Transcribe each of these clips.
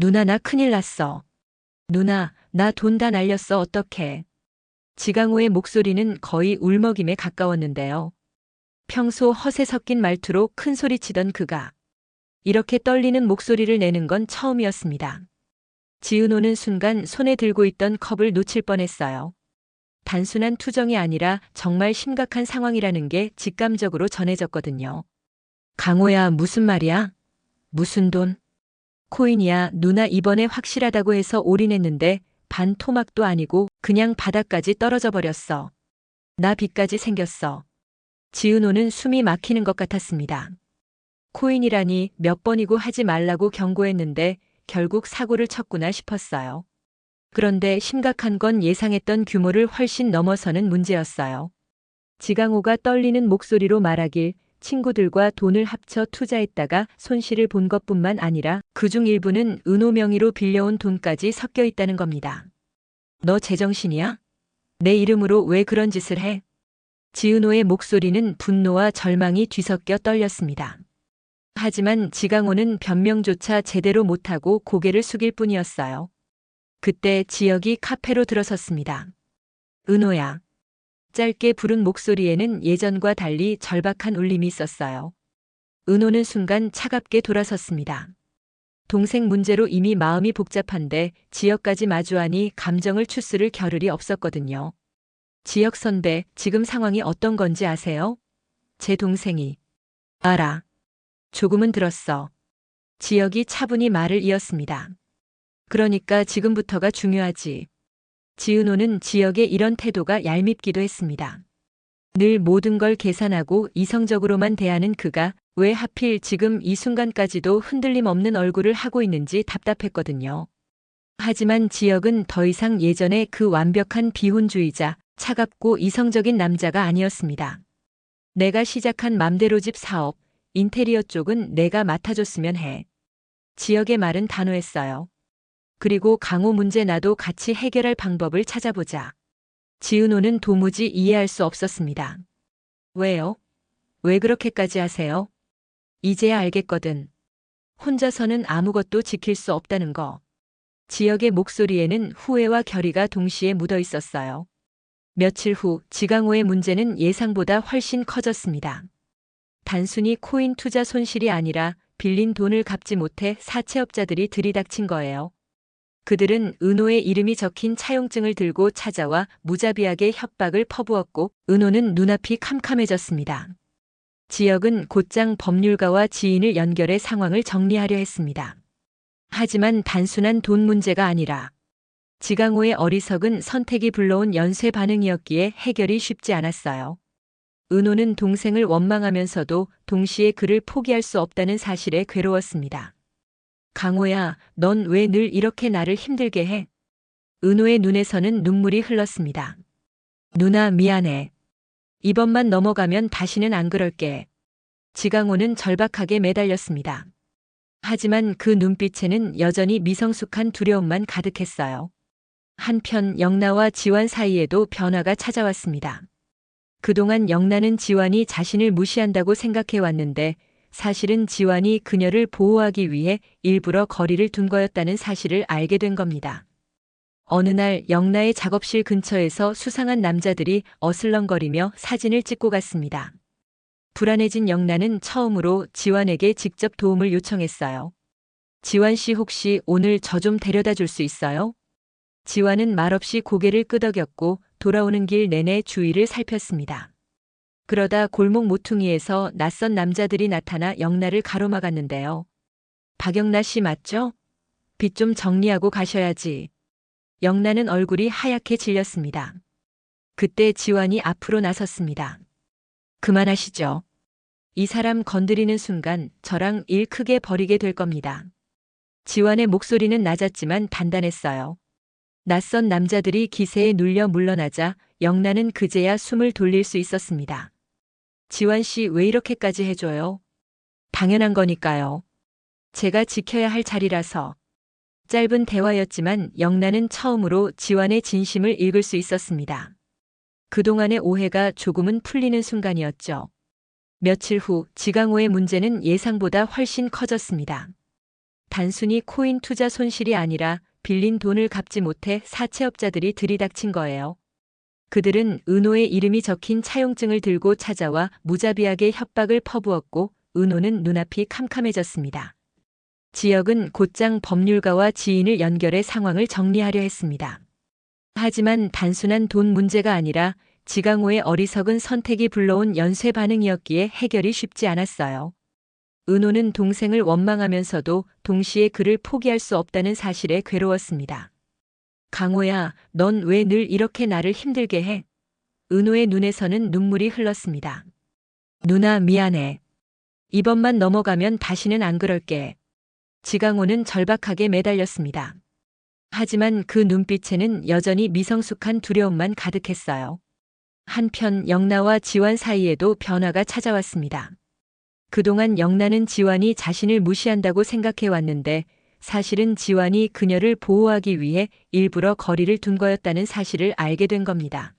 누나 나 큰일 났어. 누나, 나 돈 다 날렸어 어떡해. 지강호의 목소리는 거의 울먹임에 가까웠는데요. 평소 허세 섞인 말투로 큰 소리치던 그가 이렇게 떨리는 목소리를 내는 건 처음이었습니다. 지은호는 순간 손에 들고 있던 컵을 놓칠 뻔했어요. 단순한 투정이 아니라 정말 심각한 상황이라는 게 직감적으로 전해졌거든요. 강호야, 무슨 말이야? 무슨 돈? 코인이야. 누나 이번에 확실하다고 해서 올인했는데 반 토막도 아니고 그냥 바닥까지 떨어져 버렸어. 나 빚까지 생겼어. 지은호는 숨이 막히는 것 같았습니다. 코인이라니 몇 번이고 하지 말라고 경고했는데 결국 사고를 쳤구나 싶었어요. 그런데 심각한 건 예상했던 규모를 훨씬 넘어서는 문제였어요. 지강호가 떨리는 목소리로 말하길 친구들과 돈을 합쳐 투자했다가 손실을 본 것뿐만 아니라 그중 일부는 은호 명의로 빌려온 돈까지 섞여 있다는 겁니다. 너 제정신이야? 내 이름으로 왜 그런 짓을 해? 지은호의 목소리는 분노와 절망이 뒤섞여 떨렸습니다. 하지만 지강호는 변명조차 제대로 못하고 고개를 숙일 뿐이었어요. 그때 지혁이 카페로 들어섰습니다. 은호야. 짧게 부른 목소리에는 예전과 달리 절박한 울림이 있었어요. 은호는 순간 차갑게 돌아섰습니다. 동생 문제로 이미 마음이 복잡한데 지혁까지 마주하니 감정을 추스를 겨를이 없었거든요. 지혁 선배, 지금 상황이 어떤 건지 아세요? 제 동생이. 알아. 조금은 들었어. 지혁이 차분히 말을 이었습니다. 그러니까 지금부터가 중요하지. 지은호는 지혁의 이런 태도가 얄밉기도 했습니다. 늘 모든 걸 계산하고 이성적으로만 대하는 그가 왜 하필 지금 이 순간까지도 흔들림 없는 얼굴을 하고 있는지 답답했거든요. 하지만 지혁은 더 이상 예전의 그 완벽한 비혼주의자, 차갑고 이성적인 남자가 아니었습니다. 내가 시작한 맘대로 집 사업, 인테리어 쪽은 내가 맡아줬으면 해. 지혁의 말은 단호했어요. 그리고 강호 문제 나도 같이 해결할 방법을 찾아보자. 지은호는 도무지 이해할 수 없었습니다. 왜요? 왜 그렇게까지 하세요? 이제야 알겠거든. 혼자서는 아무것도 지킬 수 없다는 거. 지혁의 목소리에는 후회와 결의가 동시에 묻어 있었어요. 며칠 후 지강호의 문제는 예상보다 훨씬 커졌습니다. 단순히 코인 투자 손실이 아니라 빌린 돈을 갚지 못해 사채업자들이 들이닥친 거예요. 그들은 은호의 이름이 적힌 차용증을 들고 찾아와 무자비하게 협박을 퍼부었고 은호는 눈앞이 캄캄해졌습니다. 지혁은 곧장 법률가와 지인을 연결해 상황을 정리하려 했습니다. 하지만 단순한 돈 문제가 아니라 지강호의 어리석은 선택이 불러온 연쇄 반응이었기에 해결이 쉽지 않았어요. 은호는 동생을 원망하면서도 동시에 그를 포기할 수 없다는 사실에 괴로웠습니다. 강호야, 넌 왜 늘 이렇게 나를 힘들게 해? 은호의 눈에서는 눈물이 흘렀습니다. 누나 미안해. 이번만 넘어가면 다시는 안 그럴게. 지강호는 절박하게 매달렸습니다. 하지만 그 눈빛에는 여전히 미성숙한 두려움만 가득했어요. 한편 영나와 지완 사이에도 변화가 찾아왔습니다. 그동안 영나는 지완이 자신을 무시한다고 생각해왔는데 사실은 지완이 그녀를 보호하기 위해 일부러 거리를 둔 거였다는 사실을 알게 된 겁니다. 어느 날 영나의 작업실 근처에서 수상한 남자들이 어슬렁거리며 사진을 찍고 갔습니다. 불안해진 영나는 처음으로 지완에게 직접 도움을 요청했어요. 지완 씨 혹시 오늘 저 좀 데려다 줄 수 있어요? 지완은 말없이 고개를 끄덕였고 돌아오는 길 내내 주위를 살폈습니다. 그러다 골목 모퉁이에서 낯선 남자들이 나타나 영나를 가로막았는데요. 박영나 씨 맞죠? 빚 좀 정리하고 가셔야지. 영나는 얼굴이 하얗게 질렸습니다. 그때 지완이 앞으로 나섰습니다. 그만하시죠. 이 사람 건드리는 순간 저랑 일 크게 벌이게 될 겁니다. 지완의 목소리는 낮았지만 단단했어요. 낯선 남자들이 기세에 눌려 물러나자 영나는 그제야 숨을 돌릴 수 있었습니다. 지완 씨 왜 이렇게까지 해줘요? 당연한 거니까요. 제가 지켜야 할 자리라서. 짧은 대화였지만 영나는 처음으로 지완의 진심을 읽을 수 있었습니다. 그동안의 오해가 조금은 풀리는 순간이었죠. 며칠 후 지강호의 문제는 예상보다 훨씬 커졌습니다. 단순히 코인 투자 손실이 아니라 빌린 돈을 갚지 못해 사채업자들이 들이닥친 거예요. 그들은 은호의 이름이 적힌 차용증을 들고 찾아와 무자비하게 협박을 퍼부었고 은호는 눈앞이 캄캄해졌습니다. 지역은 곧장 법률가와 지인을 연결해 상황을 정리하려 했습니다. 하지만 단순한 돈 문제가 아니라 지강호의 어리석은 선택이 불러온 연쇄 반응이었기에 해결이 쉽지 않았어요. 은호는 동생을 원망하면서도 동시에 그를 포기할 수 없다는 사실에 괴로웠습니다. 강호야, 넌 왜 늘 이렇게 나를 힘들게 해? 은호의 눈에서는 눈물이 흘렀습니다. 누나 미안해. 이번만 넘어가면 다시는 안 그럴게. 지강호는 절박하게 매달렸습니다. 하지만 그 눈빛에는 여전히 미성숙한 두려움만 가득했어요. 한편 영나와 지완 사이에도 변화가 찾아왔습니다. 그동안 영나는 지완이 자신을 무시한다고 생각해 왔는데 사실은 지완이 그녀를 보호하기 위해 일부러 거리를 둔 거였다는 사실을 알게 된 겁니다.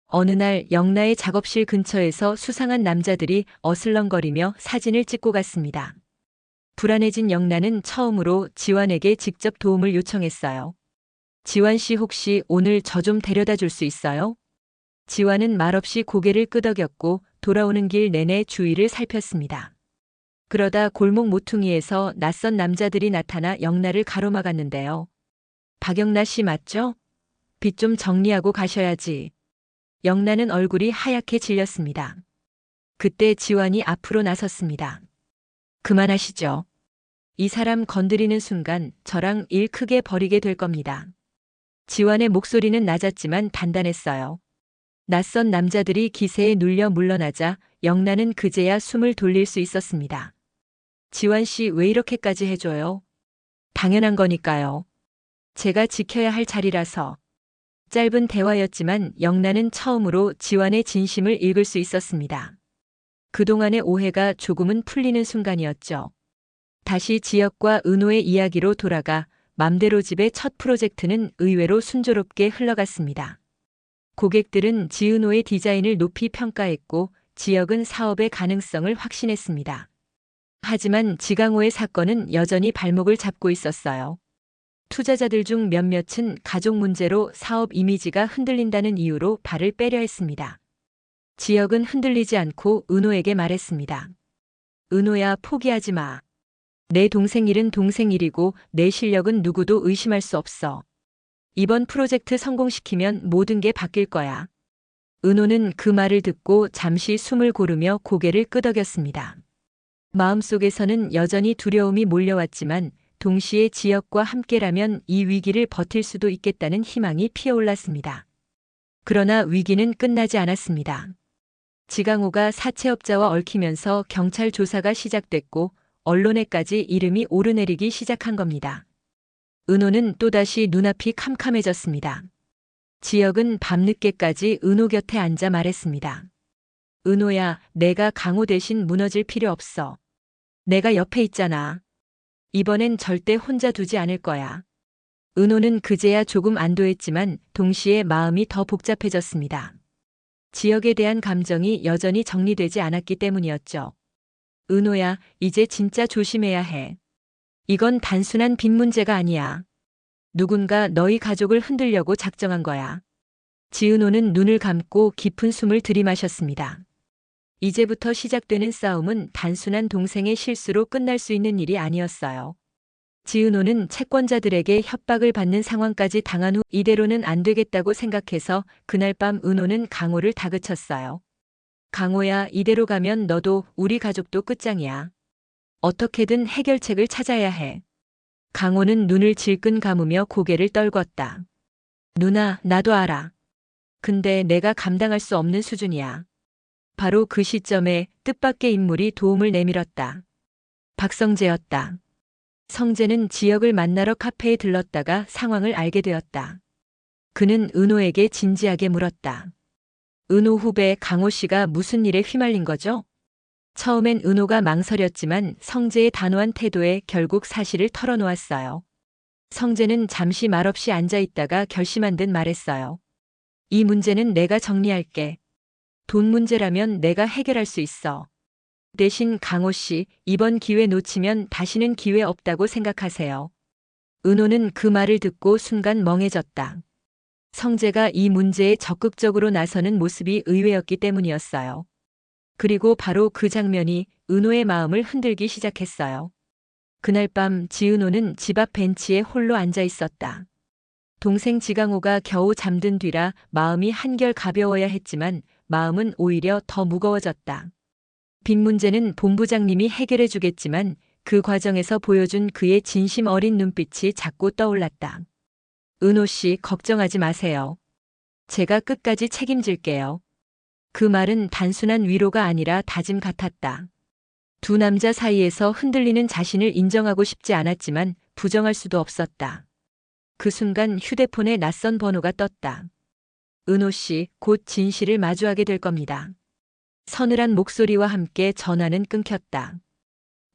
어느 날 영나의 작업실 근처에서 수상한 남자들이 어슬렁거리며 사진을 찍고 갔습니다. 불안해진 영나는 처음으로 지완에게 직접 도움을 요청했어요. 지완 씨 혹시 오늘 저 좀 데려다 줄 수 있어요? 지완은 말없이 고개를 끄덕였고 돌아오는 길 내내 주위를 살폈습니다. 그러다 골목 모퉁이에서 낯선 남자들이 나타나 영나를 가로막았는데요. 박영나 씨 맞죠? 빚 좀 정리하고 가셔야지. 영나는 얼굴이 하얗게 질렸습니다. 그때 지완이 앞으로 나섰습니다. 그만하시죠. 이 사람 건드리는 순간 저랑 일 크게 벌이게 될 겁니다. 지완의 목소리는 낮았지만 단단했어요. 낯선 남자들이 기세에 눌려 물러나자 영나는 그제야 숨을 돌릴 수 있었습니다. 지완 씨 왜 이렇게까지 해줘요? 당연한 거니까요. 제가 지켜야 할 자리라서. 짧은 대화였지만 영나는 처음으로 지완의 진심을 읽을 수 있었습니다. 그동안의 오해가 조금은 풀리는 순간이었죠. 다시 지역과 은호의 이야기로 돌아가 맘대로 집의 첫 프로젝트는 의외로 순조롭게 흘러갔습니다. 고객들은 지은호의 디자인을 높이 평가했고 지역은 사업의 가능성을 확신했습니다. 하지만 지강호의 사건은 여전히 발목을 잡고 있었어요. 투자자들 중 몇몇은 가족 문제로 사업 이미지가 흔들린다는 이유로 발을 빼려 했습니다. 지역은 흔들리지 않고 은호에게 말했습니다. 은호야, 포기하지 마. 내 동생 일은 동생 일이고 내 실력은 누구도 의심할 수 없어. 이번 프로젝트 성공시키면 모든 게 바뀔 거야. 은호는 그 말을 듣고 잠시 숨을 고르며 고개를 끄덕였습니다. 마음속에서는 여전히 두려움이 몰려왔지만 동시에 지역과 함께라면 이 위기를 버틸 수도 있겠다는 희망이 피어올랐습니다. 그러나 위기는 끝나지 않았습니다. 지강호가 사채업자와 얽히면서 경찰 조사가 시작됐고 언론에까지 이름이 오르내리기 시작한 겁니다. 은호는 또다시 눈앞이 캄캄해졌습니다. 지역은 밤늦게까지 은호 곁에 앉아 말했습니다. 은호야, 내가 강호 대신 무너질 필요 없어. 내가 옆에 있잖아. 이번엔 절대 혼자 두지 않을 거야. 은호는 그제야 조금 안도했지만 동시에 마음이 더 복잡해졌습니다. 지역에 대한 감정이 여전히 정리되지 않았기 때문이었죠. 은호야, 이제 진짜 조심해야 해. 이건 단순한 빚 문제가 아니야. 누군가 너희 가족을 흔들려고 작정한 거야. 지은호는 눈을 감고 깊은 숨을 들이마셨습니다. 이제부터 시작되는 싸움은 단순한 동생의 실수로 끝날 수 있는 일이 아니었어요. 지은호는 채권자들에게 협박을 받는 상황까지 당한 후 이대로는 안 되겠다고 생각해서 그날 밤 은호는 강호를 다그쳤어요. 강호야, 이대로 가면 너도 우리 가족도 끝장이야. 어떻게든 해결책을 찾아야 해. 강호는 눈을 질끈 감으며 고개를 떨궜다. 누나, 나도 알아. 근데 내가 감당할 수 없는 수준이야. 바로 그 시점에 뜻밖의 인물이 도움을 내밀었다. 박성재였다. 성재는 지역을 만나러 카페에 들렀다가 상황을 알게 되었다. 그는 은호에게 진지하게 물었다. 은호 후배 강호 씨가 무슨 일에 휘말린 거죠? 처음엔 은호가 망설였지만 성재의 단호한 태도에 결국 사실을 털어놓았어요. 성재는 잠시 말없이 앉아 있다가 결심한 듯 말했어요. 이 문제는 내가 정리할게. 돈 문제라면 내가 해결할 수 있어. 대신 강호 씨, 이번 기회 놓치면 다시는 기회 없다고 생각하세요. 은호는 그 말을 듣고 순간 멍해졌다. 성재가 이 문제에 적극적으로 나서는 모습이 의외였기 때문이었어요. 그리고 바로 그 장면이 은호의 마음을 흔들기 시작했어요. 그날 밤 지은호는 집 앞 벤치에 홀로 앉아 있었다. 동생 지강호가 겨우 잠든 뒤라 마음이 한결 가벼워야 했지만 마음은 오히려 더 무거워졌다. 빚 문제는 본부장님이 해결해 주겠지만 그 과정에서 보여준 그의 진심 어린 눈빛이 자꾸 떠올랐다. 은호 씨, 걱정하지 마세요. 제가 끝까지 책임질게요. 그 말은 단순한 위로가 아니라 다짐 같았다. 두 남자 사이에서 흔들리는 자신을 인정하고 싶지 않았지만 부정할 수도 없었다. 그 순간 휴대폰에 낯선 번호가 떴다. 은호 씨, 곧 진실을 마주하게 될 겁니다. 서늘한 목소리와 함께 전화는 끊겼다.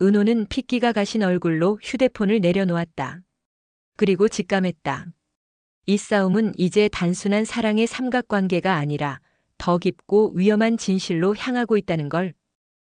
은호는 핏기가 가신 얼굴로 휴대폰을 내려놓았다. 그리고 직감했다. 이 싸움은 이제 단순한 사랑의 삼각관계가 아니라 더 깊고 위험한 진실로 향하고 있다는 걸.